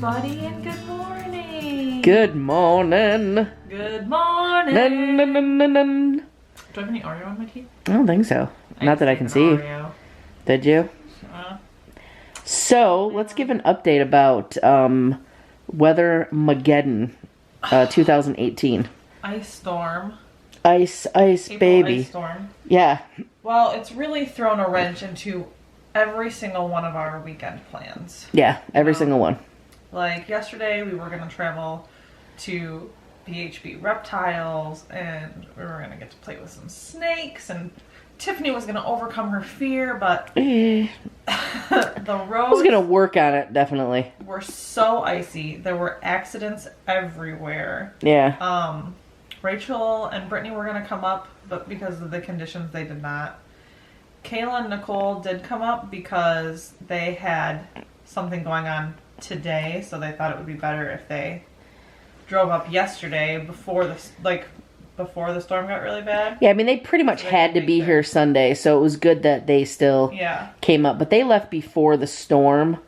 everybody, and good morning. Good morning. Good morning. Nun, nun, nun, nun, nun. Do I have any Oreo on my teeth? I don't think so. Not that I can see. Oreo. Did you? So, let's give an update about Weather Mageddon 2018. Ice storm. Ice, April baby. Ice storm. Yeah. Well, it's really thrown a wrench into every single one of our weekend plans. Yeah, every single one. Like yesterday, we were going to travel to BHB Reptiles, and we were going to get to play with some snakes, and Tiffany was going to overcome her fear, but the I roads was going to work on it, definitely. were so icy. There were accidents everywhere. Yeah. Rachel and Brittany were going to come up, but because of the conditions, they did not. Kayla and Nicole did come up because they had something going on today, so they thought it would be better if they drove up yesterday before the storm got really bad. Yeah, I mean, they pretty much had to be here Sunday, so it was good that they still came up. But they left before the storm,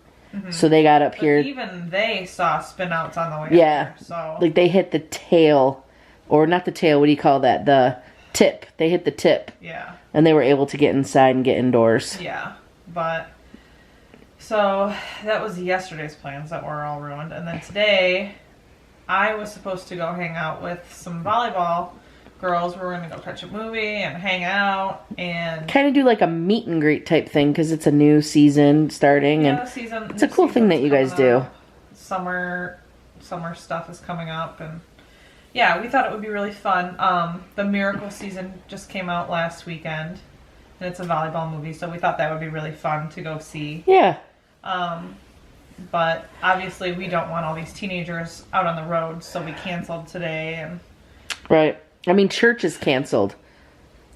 so they got up here. Even they saw spin-outs on the way up here, so. Like, they hit the tail, or not the tail, what do you call that? The tip. They hit the tip. Yeah. And they were able to get inside and get indoors. Yeah, but so that was yesterday's plans that were all ruined. And then today, I was supposed to go hang out with some volleyball girls. We were going to go catch a movie and hang out and kind of do like a meet and greet type thing because it's a new season starting. Yeah, and it's a cool thing that you guys do. Summer stuff is coming up, and yeah, we thought it would be really fun. The Miracle season just came out last weekend, and it's a volleyball movie, so we thought that would be really fun to go see. Yeah. But obviously we don't want all these teenagers out on the road, so we canceled today. And right. I mean, church is canceled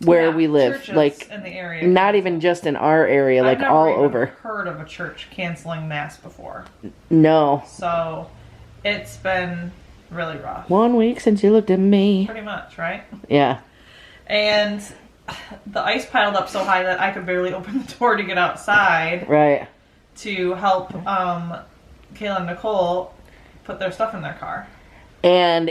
where we live. Like, in the area. Not even just in our area, like all over. I've never heard of a church canceling mass before. No. So it's been really rough. 1 week since you looked at me. Pretty much, right? Yeah. And the ice piled up so high that I could barely open the door to get outside. Right. To help Kayla and Nicole put their stuff in their car. And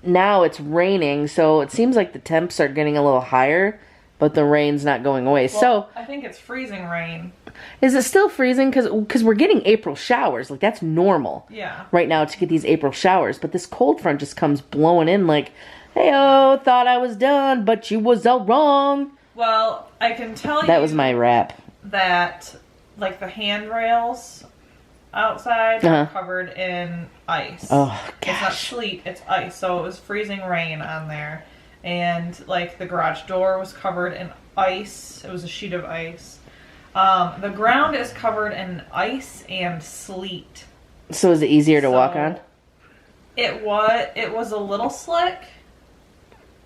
now it's raining, so it seems like the temps are getting a little higher, but the rain's not going away. Well, so I think it's freezing rain. Is it still freezing? Because we're getting April showers. Like, that's normal. Yeah. Right now to get these April showers. But this cold front just comes blowing in like, hey-oh, thought I was done, but you was all wrong. Well, I can tell you... That was my rap. That, like, the handrails outside are covered in ice. Oh, gosh. It's not sleet, it's ice. So it was freezing rain on there. And, like, the garage door was covered in ice. It was a sheet of ice. The ground is covered in ice and sleet. So is it easier to walk on? It was a little slick,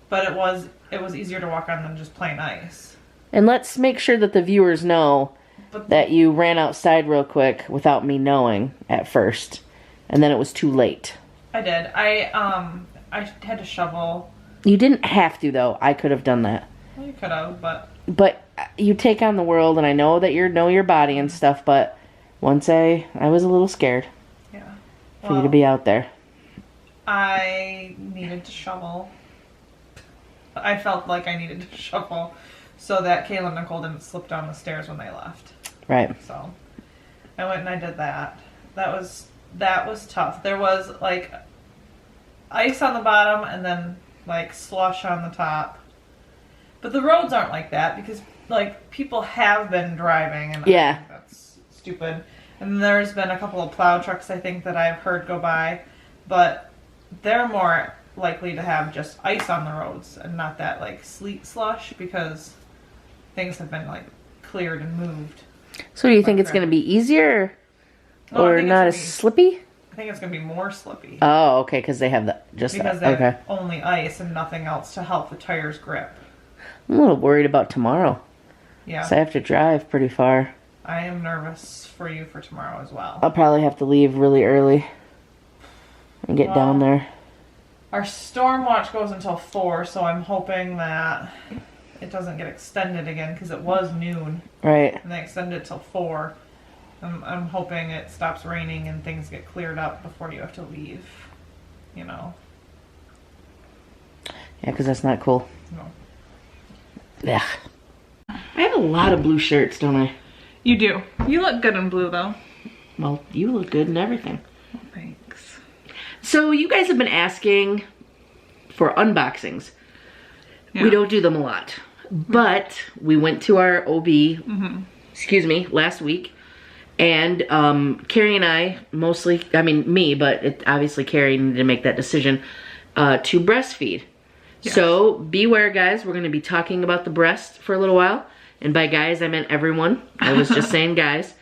but it was easier to walk on than just plain ice. And let's make sure that the viewers know that you ran outside real quick without me knowing at first, and then it was too late. I did. I had to shovel. You didn't have to, though. I could have done that. Well, you could have, but you take on the world, and I know that you know your body and stuff, but once I was a little scared. Yeah. For you to be out there. I needed to shovel. I felt like I needed to shovel so that Kayla and Nicole didn't slip down the stairs when they left. Right. So I went and I did that. That was tough. There was like ice on the bottom and then like slush on the top. But the roads aren't like that because like people have been driving and I think that's stupid. And there's been a couple of plow trucks I think that I've heard go by, but they're more likely to have just ice on the roads and not that like sleet slush because things have been like cleared and moved. So do you think it's going to be easier or not as slippy? I think it's going to be more slippy. Oh, okay, because they have because they have only ice and nothing else to help the tires grip. I'm a little worried about tomorrow. Yeah. So I have to drive pretty far. I am nervous for you for tomorrow as well. I'll probably have to leave really early and get down there. Our storm watch goes until 4, so I'm hoping that it doesn't get extended again because it was noon. Right. And they extended it till 4. I'm hoping it stops raining and things get cleared up before you have to leave, you know. Yeah, because that's not cool. No. Yeah. I have a lot of blue shirts, don't I? You do. You look good in blue, though. Well, you look good in everything. Thanks. So you guys have been asking for unboxings. Yeah. We don't do them a lot. But we went to our OB, excuse me, last week. And Cari and I, mostly, I mean me, but obviously Cari needed to make that decision to breastfeed. Yes. So beware, guys. We're going to be talking about the breast for a little while. And by guys, I meant everyone. I was just saying guys.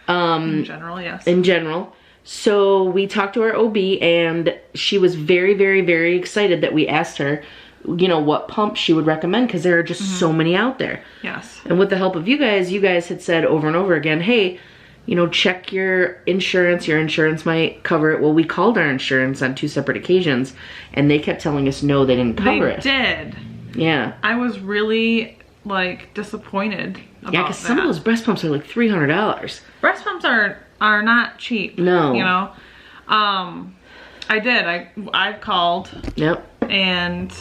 In general, yes. In general. So we talked to our OB, and she was very, very, very excited that we asked her, you know, what pump she would recommend, because there are just so many out there. Yes. And with the help of you guys had said over and over again, hey, you know, check your insurance. Your insurance might cover it. Well, we called our insurance on 2 separate occasions, and they kept telling us no, they didn't cover it. They did. Yeah. I was really, like, disappointed about yeah, because some of those breast pumps are like $300. Breast pumps are not cheap. No. You know? I did. I called. Yep. And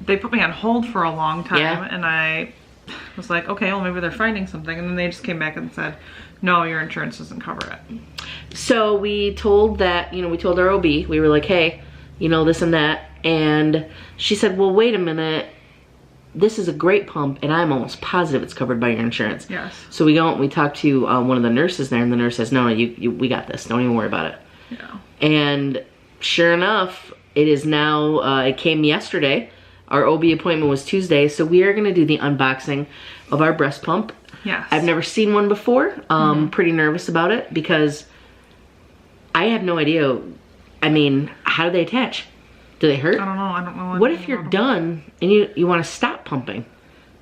they put me on hold for a long time. Yeah. And I was like, okay, well, maybe they're finding something. And then they just came back and said, no, your insurance doesn't cover it. So we told we told our OB, we were like, hey, you know, this and that. And she said, well, wait a minute. This is a great pump, and I'm almost positive it's covered by your insurance. Yes. So we go and we talk to one of the nurses there, and the nurse says, no, we got this. Don't even worry about it. Yeah. And sure enough, it is now, it came yesterday. Our OB appointment was Tuesday, so we are going to do the unboxing of our breast pump. Yes. I've never seen one before. Pretty nervous about it because I have no idea. I mean, how do they attach? Do they hurt? I don't know. What if you're done and you want to stop pumping?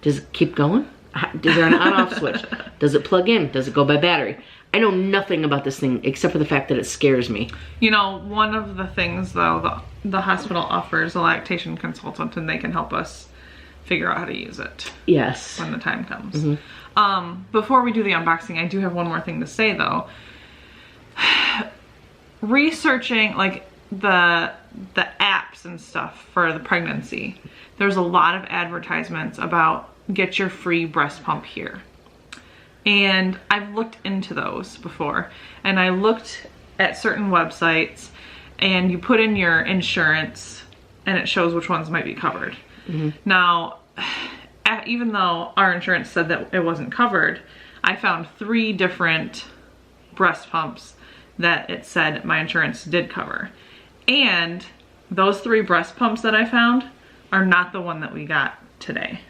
Does it keep going? Is there an on-off switch? Does it plug in? Does it go by battery? I know nothing about this thing except for the fact that it scares me. You know, one of the things, though, the hospital offers a lactation consultant, and they can help us figure out how to use it. Yes. When the time comes. Before we do the unboxing, I do have one more thing to say, though. Researching, like, the apps and stuff for the pregnancy, there's a lot of advertisements about get your free breast pump here. And I've looked into those before, and I looked at certain websites, and you put in your insurance and it shows which ones might be covered. Now, even though our insurance said that it wasn't covered, I found 3 different breast pumps that it said my insurance did cover. And those 3 breast pumps that I found are not the one that we got today.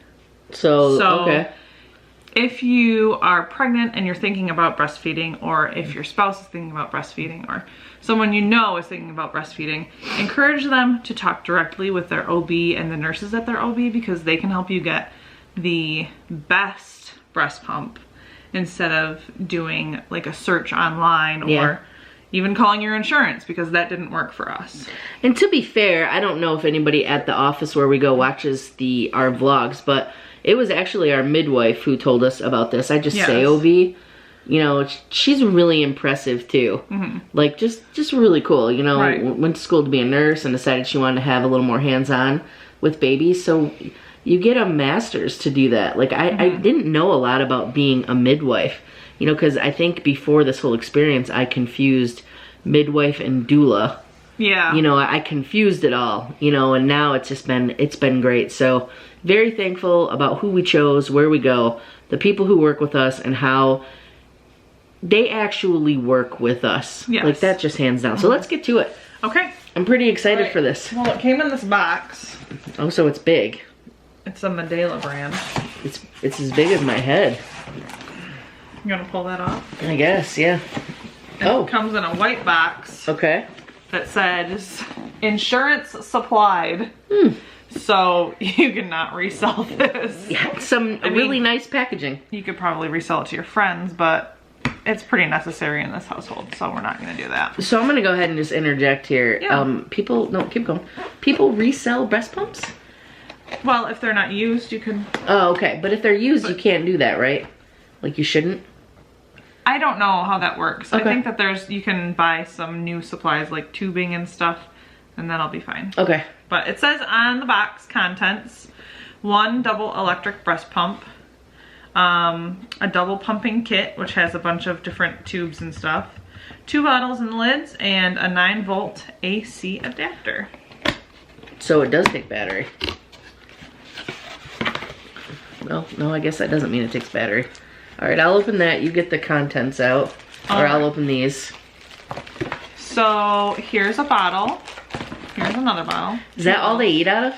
So okay. If you are pregnant and you're thinking about breastfeeding, or if your spouse is thinking about breastfeeding, or someone you know is thinking about breastfeeding, encourage them to talk directly with their OB and the nurses at their OB, because they can help you get the best breast pump instead of doing like a search online or even calling your insurance, because that didn't work for us. And to be fair, I don't know if anybody at the office where we go watches our vlogs, but it was actually our midwife who told us about this. I just say OB. You know, she's really impressive too. Like just really cool. You know, went to school to be a nurse and decided she wanted to have a little more hands-on with babies. So you get a master's to do that. Like I didn't know a lot about being a midwife. You know, because I think before this whole experience, I confused midwife and doula. Yeah. You know, I confused it all, you know, and now it's been great. So very thankful about who we chose, where we go, the people who work with us, and how they actually work with us. Yes. Like that just hands down. So let's get to it. Okay. I'm pretty excited for this. Well, it came in this box. Oh, so it's big. It's a Medela brand. It's as big as my head. You gonna pull that off? I guess, yeah. And it comes in a white box. Okay. That says insurance supplied. So you cannot resell this. Yeah, really nice packaging. You could probably resell it to your friends, but it's pretty necessary in this household, so we're not gonna do that. So I'm gonna go ahead and just interject here. Yeah. Keep going. People resell breast pumps? Well, if they're not used, you can. Oh, okay. But if they're used, you can't do that, right? Like you shouldn't? I don't know how that works. Okay. I think that you can buy some new supplies like tubing and stuff, and that'll be fine. Okay. But it says on the box contents, 1 double electric breast pump, a double pumping kit, which has a bunch of different tubes and stuff, 2 bottles and lids, and a 9-volt AC adapter. So it does take battery. Well, no, I guess that doesn't mean it takes battery. All right, I'll open that. You get the contents out, or I'll open these. So here's a bottle. Here's another bottle. Is that all they eat out of?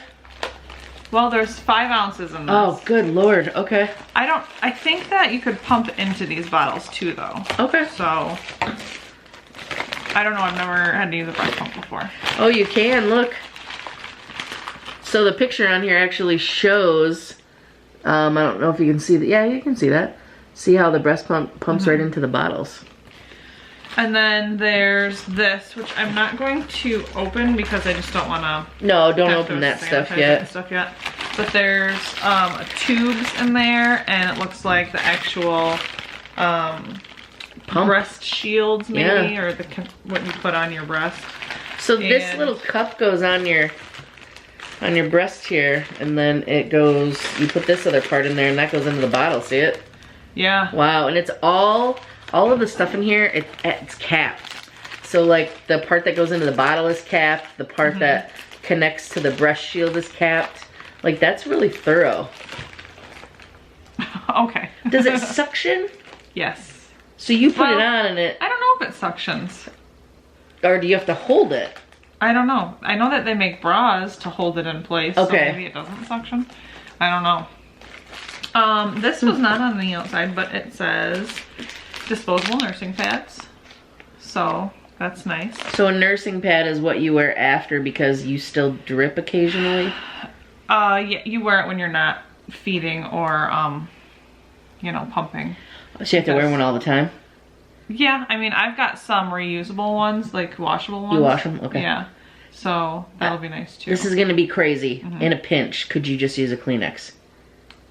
Well, there's 5 ounces in this. Oh, good Lord. Okay. I think that you could pump into these bottles too, though. Okay. So, I don't know. I've never had to use a breast pump before. Oh, you can. Look. So the picture on here actually shows, I don't know if you can see that. Yeah, you can see that. See how the breast pump pumps right into the bottles. And then there's this, which I'm not going to open because I just don't want to. No, don't open that stuff yet. But there's tubes in there, and it looks like the actual breast shields, maybe, or what you put on your breast. So this little cup goes on your breast here, and then it goes. You put this other part in there, and that goes into the bottle. See it? Yeah. Wow, and it's all of the stuff in here, it's capped. So like the part that goes into the bottle is capped, the part that connects to the breast shield is capped. Like that's really thorough. Okay. Does it suction? Yes. So you put it on and it... I don't know if it suctions. Or do you have to hold it? I don't know. I know that they make bras to hold it in place. Okay. So maybe it doesn't suction. I don't know. This was not on the outside, but it says disposable nursing pads. So that's nice. So a nursing pad is what you wear after because you still drip occasionally? Yeah, you wear it when you're not feeding or, you know, pumping. So you have to wear one all the time? Yeah, I mean, I've got some reusable ones, like washable ones. You wash them? Okay. Yeah. So that'll be nice too. This is going to be crazy. In a pinch, could you just use a Kleenex?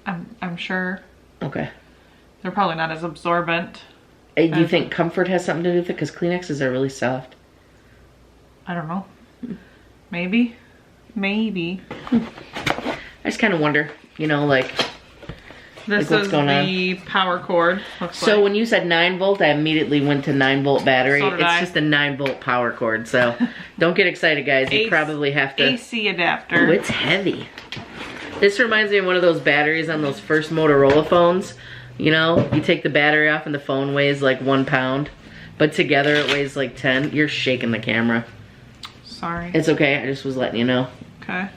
I'm sure. Okay. They're probably not as absorbent. Do you think comfort has something to do with it? Because Kleenexes are really soft. I don't know. Maybe. Maybe. I just kind of wonder, you know, like this what's is going the power cord. So when you said 9-volt, I immediately went to 9-volt battery. So did it's I. just a 9-volt power cord. So don't get excited, guys. You probably have to. AC adapter. Oh, it's heavy. This reminds me of one of those batteries on those first Motorola phones. You know, you take the battery off and the phone weighs like 1 pound, but together it weighs like 10. You're shaking the camera. Sorry. It's okay. I just was letting you know. Okay.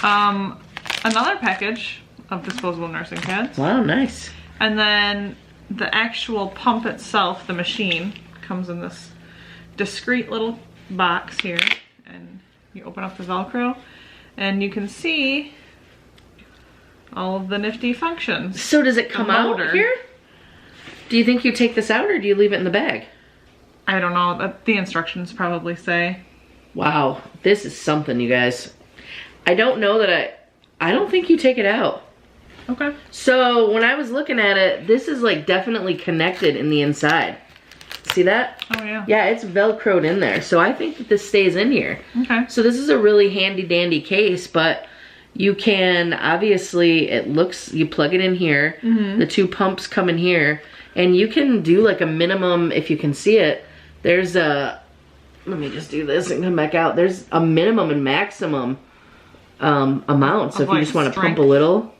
Another package of disposable nursing pads. Wow, nice. And then the actual pump itself, the machine, comes in this discreet little box here. And you open up the Velcro and you can see all of the nifty functions. So does it come out here? Do you think you take this out or do you leave it in the bag? I don't know. The instructions probably say. Wow, this is something, you guys. I don't know that I don't think you take it out. Okay. So when I was looking at it, this is like definitely connected in the inside. See that? Oh yeah. Yeah, it's Velcroed in there. So I think that this stays in here. Okay. So this is a really handy dandy case, but you can, obviously, it looks, you plug it in here, the 2 pumps come in here, and you can do like a minimum, if you can see it, there's a, let me just do this and come back out. There's a minimum and maximum amount. So if you just want to pump a little.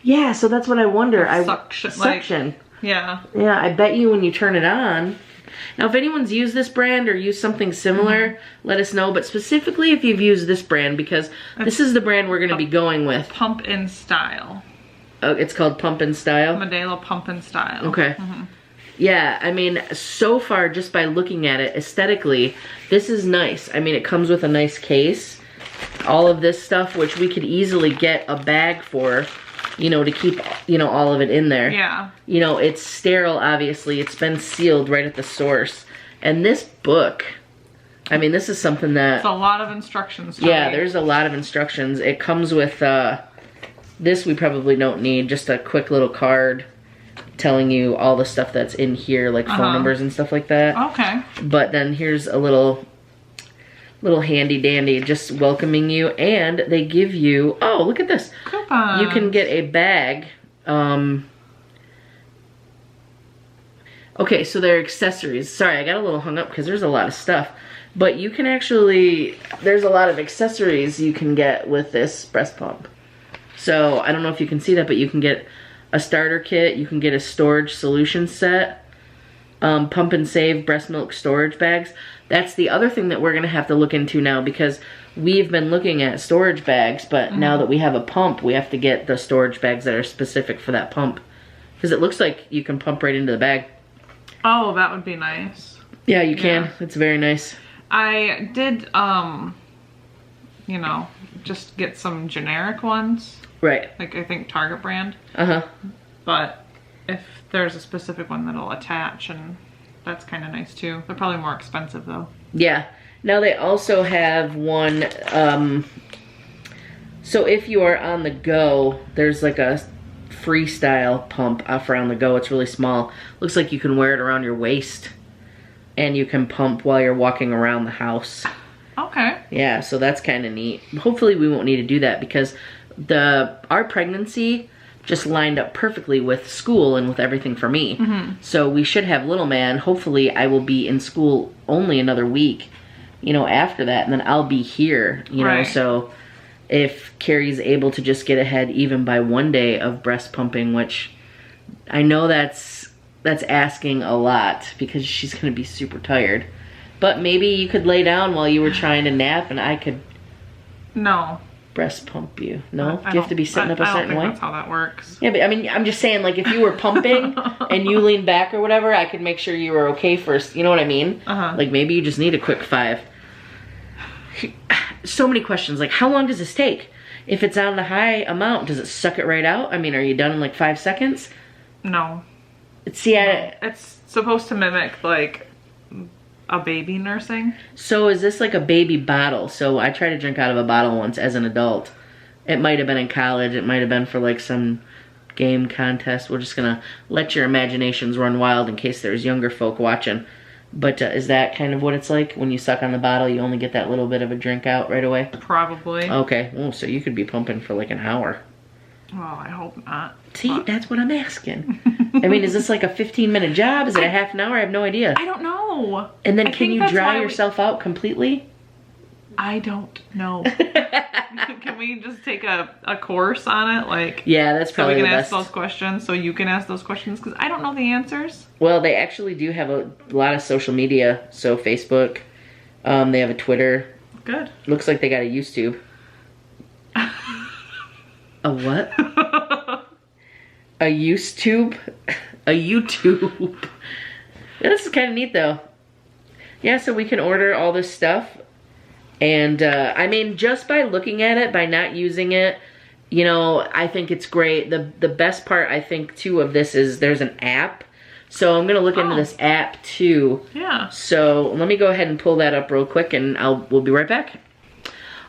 Yeah, so that's what I wonder. Suction. Like, yeah. Yeah, I bet you when you turn it on. Now, if anyone's used this brand or used something similar, let us know. But specifically if you've used this brand, because this is the brand we're going to be going with. Pump in Style. Oh, it's called Pump in Style? Medela Pump in Style. Okay. Yeah, I mean, so far, just by looking at it aesthetically, this is nice. I mean, it comes with a nice case. All of this stuff, which we could easily get a bag for, you know, to keep, you know, all of it in there. Yeah. You know, it's sterile, obviously. It's been sealed right at the source. And this book, I mean, this is something that... It's a lot of instructions. Yeah, there's a lot of instructions. It comes with, this we probably don't need, just a quick little card telling you all the stuff that's in here, like phone numbers and stuff like that. Okay. But then here's a little handy dandy just welcoming you, and they give you, oh, look at this. Coupons. You can get a bag. Okay, so they're accessories. Sorry, I got a little hung up because there's a lot of stuff. But you can actually, there's a lot of accessories you can get with this breast pump. So, I don't know if you can see that, but you can get a starter kit, you can get a storage solution set, pump and save breast milk storage bags. That's the other thing that we're gonna have to look into now, because we've been looking at storage bags, but now that we have a pump, we have to get the storage bags that are specific for that pump. Because it looks like you can pump right into the bag. Oh, that would be nice. Yeah, you can. It's very nice. I did, you know, just get some generic ones. Right. Like, I think Target brand. Uh-huh. But if there's a specific one that'll attach, and that's kind of nice too. They're probably more expensive though. Yeah. Now they also have one, so if you are on the go, there's like a freestyle pump for on the go. It's really small. Looks like you can wear it around your waist, and you can pump while you're walking around the house. Okay. Yeah, so that's kind of neat. Hopefully we won't need to do that, because our pregnancy just lined up perfectly with school and with everything for me. So we should have little man. Hopefully I will be in school only another week, you know, after that, and then I'll be here, you know. So if Cari's able to just get ahead even by 1 day of breast pumping, which I know that's asking a lot, because she's gonna be super tired. But maybe you could lay down while you were trying to nap, and I could breast pump you. No? Do you have to be sitting up a certain way? I don't think that's how that works. Yeah, but I mean, I'm just saying, like, if you were pumping and you leaned back or whatever, I could make sure you were okay first. You know what I mean? Like, maybe you just need a quick 5. So many questions. Like, how long does this take? If it's on the high amount, does it suck it right out? I mean, are you done in like 5 seconds? No. See, it's supposed to mimic, like, a baby nursing. So is this like a baby bottle? So I tried to drink out of a bottle once as an adult. It might have been in college. It might have been for like some game contest. We're just gonna let your imaginations run wild in case there's younger folk watching. But is that kind of what it's like? When you suck on the bottle, you only get that little bit of a drink out right away? Probably. Okay. Oh, so you could be pumping for like an hour. Well, I hope not. See, that's what I'm asking. I mean, is this like a 15-minute job? Is it a half an hour? I have no idea. I don't know. And then can you dry yourself out completely? I don't know. Can we just take a course on it? Like, yeah, that's probably so we the can best. ask those questions, so you can ask those questions, because I don't know the answers. Well, they actually do have a lot of social media. So Facebook, they have a Twitter. Good. Looks like they got a YouTube. A what? A YouTube? A YouTube. This is kind of neat though. Yeah, so we can order all this stuff. And I mean, just by looking at it, by not using it, you know, I think it's great. The best part, I think, too, of this is there's an app. So I'm going to look into this app too. Yeah. So let me go ahead and pull that up real quick, and we'll be right back.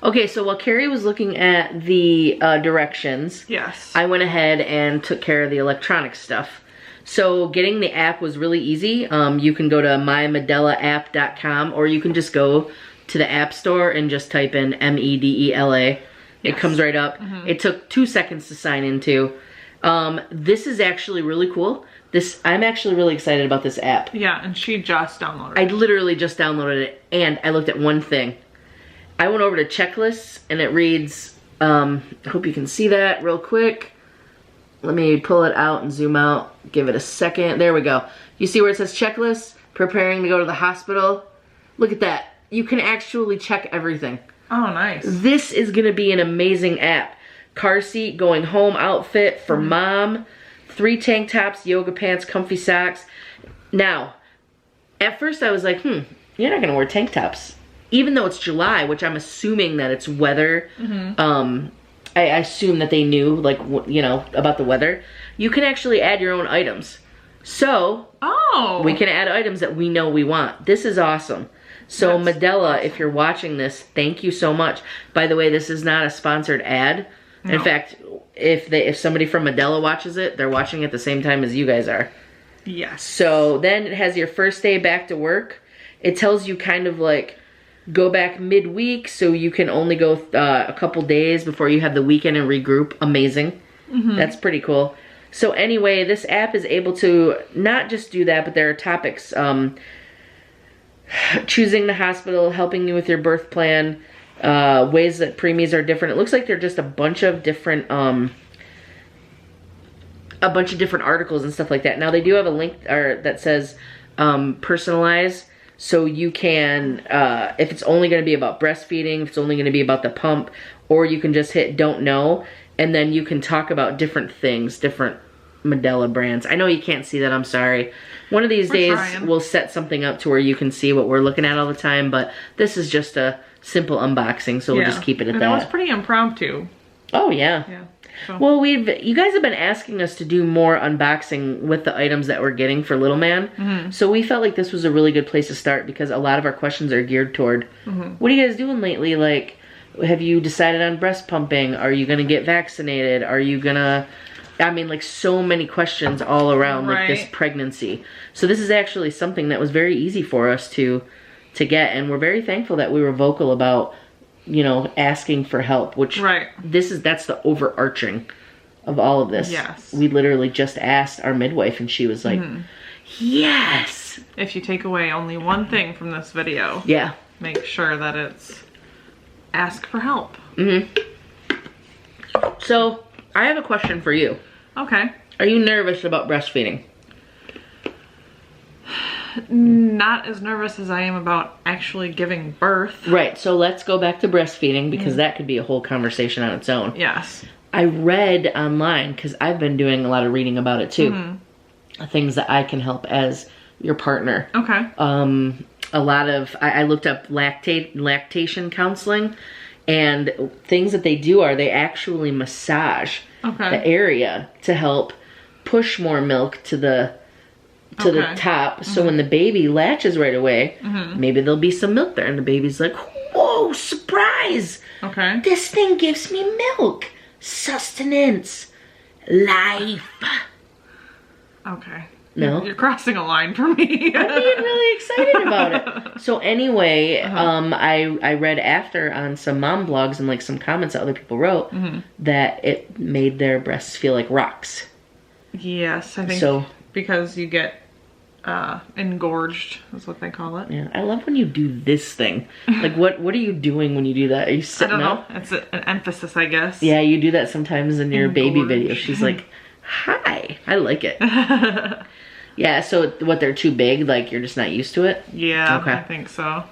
Okay, so while Cari was looking at the directions, I went ahead and took care of the electronic stuff. So getting the app was really easy. You can go to mymedelaapp.com, or you can just go to the App Store and just type in MEDELA. It comes right up. It took 2 seconds to sign into. This is actually really cool. I'm actually really excited about this app. Yeah, and she just downloaded it. I literally just downloaded it, and I looked at one thing. I went over to checklists, and it reads, I hope you can see that real quick. Let me pull it out and zoom out. Give it a second. There we go. You see where it says checklists? Preparing to go to the hospital? Look at that. You can actually check everything. Oh, nice. This is going to be an amazing app. Car seat, going home outfit for mom, 3 tank tops, yoga pants, comfy socks. Now, at first I was like, you're not going to wear tank tops. Even though it's July, which I'm assuming that it's weather. I assume that they knew, like, you know, about the weather. You can actually add your own items. So, we can add items that we know we want. This is awesome. So, Medela, if you're watching this, thank you so much. By the way, this is not a sponsored ad. In fact, if somebody from Medela watches it, they're watching it the same time as you guys are. Yes. So then it has your first day back to work. It tells you kind of like go back midweek, so you can only go a couple days before you have the weekend and regroup. Amazing. That's pretty cool. So anyway, this app is able to not just do that, but there are topics. Choosing the hospital, helping you with your birth plan, ways that preemies are different. It looks like they're just a bunch of different articles and stuff like that. Now they do have a link that says personalize, so you can if it's only going to be about breastfeeding, if it's only going to be about the pump, or you can just hit don't know, and then you can talk about different things, different Medela brands. I know you can't see that, I'm sorry. One of these days we'll set something up to where you can see what we're looking at all the time, but this is just a simple unboxing, so we'll just keep it at that. It was pretty impromptu. Oh yeah. Yeah. So. Well, you guys have been asking us to do more unboxing with the items that we're getting for Little Man, so we felt like this was a really good place to start because a lot of our questions are geared toward, what are you guys doing lately? Like, have you decided on breast pumping? Are you gonna get vaccinated? Are you gonna... I mean, like, so many questions all around like this pregnancy. So this is actually something that was very easy for us to get, and we're very thankful that we were vocal about, you know, asking for help, which that's the overarching of all of this. Yes. We literally just asked our midwife and she was like, yes. If you take away only one thing from this video, make sure that it's ask for help. So I have a question for you. Okay. Are you nervous about breastfeeding? Not as nervous as I am about actually giving birth. Right, so let's go back to breastfeeding because that could be a whole conversation on its own. Yes. I read online, because I've been doing a lot of reading about it too, things that I can help as your partner. Okay. A lot of, I looked up lactation counseling, and things that they do are they actually massage the area to help push more milk to the top, so when the baby latches right away, maybe there'll be some milk there, and the baby's like, whoa, surprise! Okay. This thing gives me milk, sustenance, life. Okay. No? You're crossing a line for me. I'm being really excited about it. So anyway, I read after on some mom blogs and like some comments that other people wrote that it made their breasts feel like rocks. Yes, I think so. Because you get engorged is what they call it. Yeah, I love when you do this thing. Like, what are you doing when you do that? Are you sitting up? I don't know. It's an emphasis, I guess. Yeah, you do that sometimes in your baby video. She's like, hi. I like it. Yeah, so what, they're too big? Like, you're just not used to it? Yeah, I think so.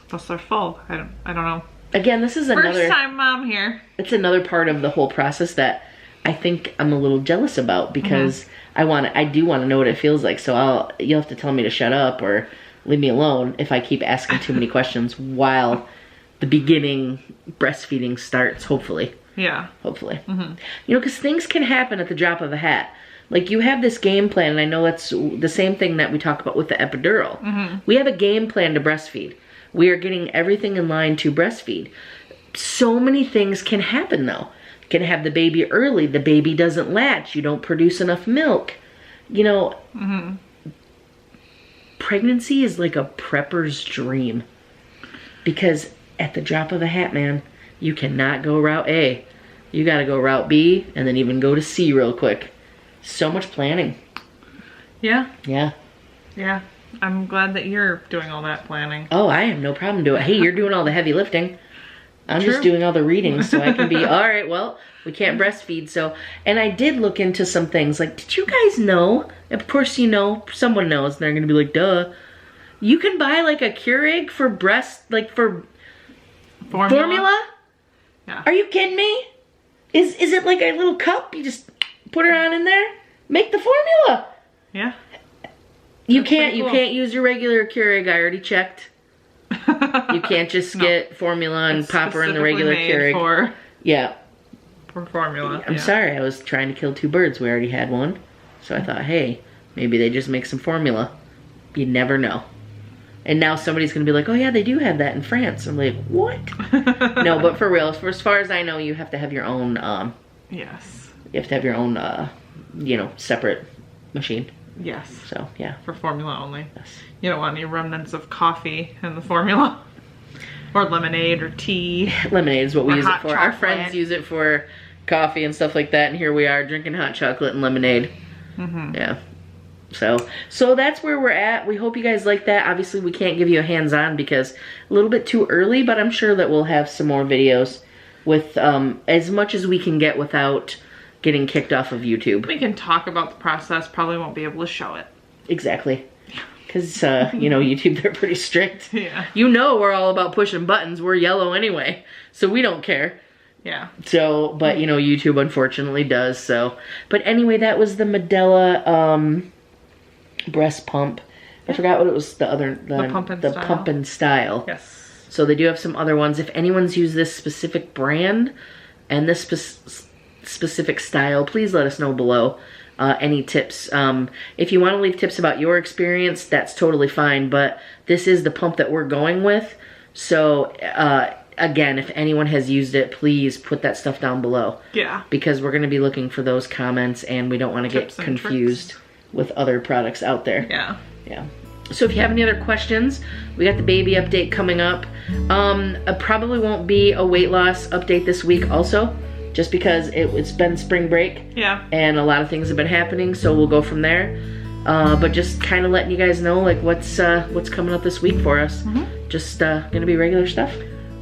Plus they're full. I don't know. Again, this is another... First time mom here. It's another part of the whole process that I think I'm a little jealous about because I do want to know what it feels like. So you'll have to tell me to shut up or leave me alone if I keep asking too many questions while the beginning breastfeeding starts, hopefully. Yeah. Hopefully. You know, because things can happen at the drop of a hat. Like, you have this game plan, and I know that's the same thing that we talk about with the epidural. We have a game plan to breastfeed. We are getting everything in line to breastfeed. So many things can happen, though. You can have the baby early. The baby doesn't latch. You don't produce enough milk. You know, pregnancy is like a prepper's dream. Because at the drop of a hat, man, you cannot go route A. You got to go route B, and then even go to C real quick. So much planning. Yeah. Yeah. Yeah. I'm glad that you're doing all that planning. Oh, I have no problem doing it. Hey, you're doing all the heavy lifting. I'm just doing all the reading so I can be, all right, well, we can't breastfeed. So, and I did look into some things. Like, did you guys know? Of course you know. Someone knows. And they're going to be like, duh. You can buy like a Keurig for for formula? Yeah. Are you kidding me? Is it like a little cup? You just put her on in there? Make the formula. Yeah. You can't use your regular Keurig. I already checked. You can't just get formula and pop her in the regular Keurig. For formula. I'm sorry, I was trying to kill two birds. We already had one. So I thought, hey, maybe they just make some formula. You never know. And now somebody's gonna be like, oh yeah, they do have that in France. I'm like, what? No, but for real, as far as I know, you have to have your own, yes. You have to have your own, you know, separate machine. Yes. So, yeah. For formula only. Yes. You don't want any remnants of coffee in the formula. Or lemonade or tea. Lemonade is what we use it for. Chocolate. Our friends use it for coffee and stuff like that, and here we are drinking hot chocolate and lemonade. Mm-hmm. Yeah. So that's where we're at. We hope you guys like that. Obviously, we can't give you a hands-on because a little bit too early, but I'm sure that we'll have some more videos with as much as we can get without getting kicked off of YouTube. We can talk about the process, probably won't be able to show it. Exactly. Because, you know, YouTube, they're pretty strict. Yeah. You know we're all about pushing buttons. We're yellow anyway, so we don't care. Yeah. So, but, you know, YouTube unfortunately does, so. But anyway, that was the Medela breast pump. I forgot what it was, the pump and style. Yes. So they do have some other ones. If anyone's used this specific brand and this specific style, please let us know below. Any tips. If you want to leave tips about your experience, that's totally fine, but this is the pump that we're going with. So, again, if anyone has used it, please put that stuff down below. Yeah. Because we're going to be looking for those comments, and we don't want to get confused with other products out there. Yeah. Yeah. So if you have any other questions, we got the baby update coming up. Probably won't be a weight loss update this week also, just because it's been spring break. Yeah. And a lot of things have been happening, so we'll go from there. But just kind of letting you guys know like what's coming up this week for us. Mm-hmm. Just gonna be regular stuff.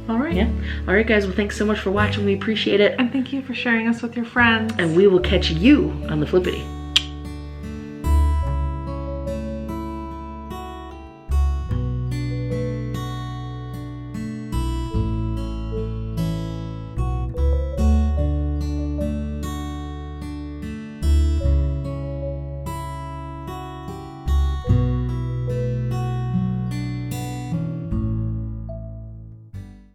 All right. Yeah. All right, guys. Well, thanks so much for watching. We appreciate it. And thank you for sharing us with your friends. And we will catch you on the flippity.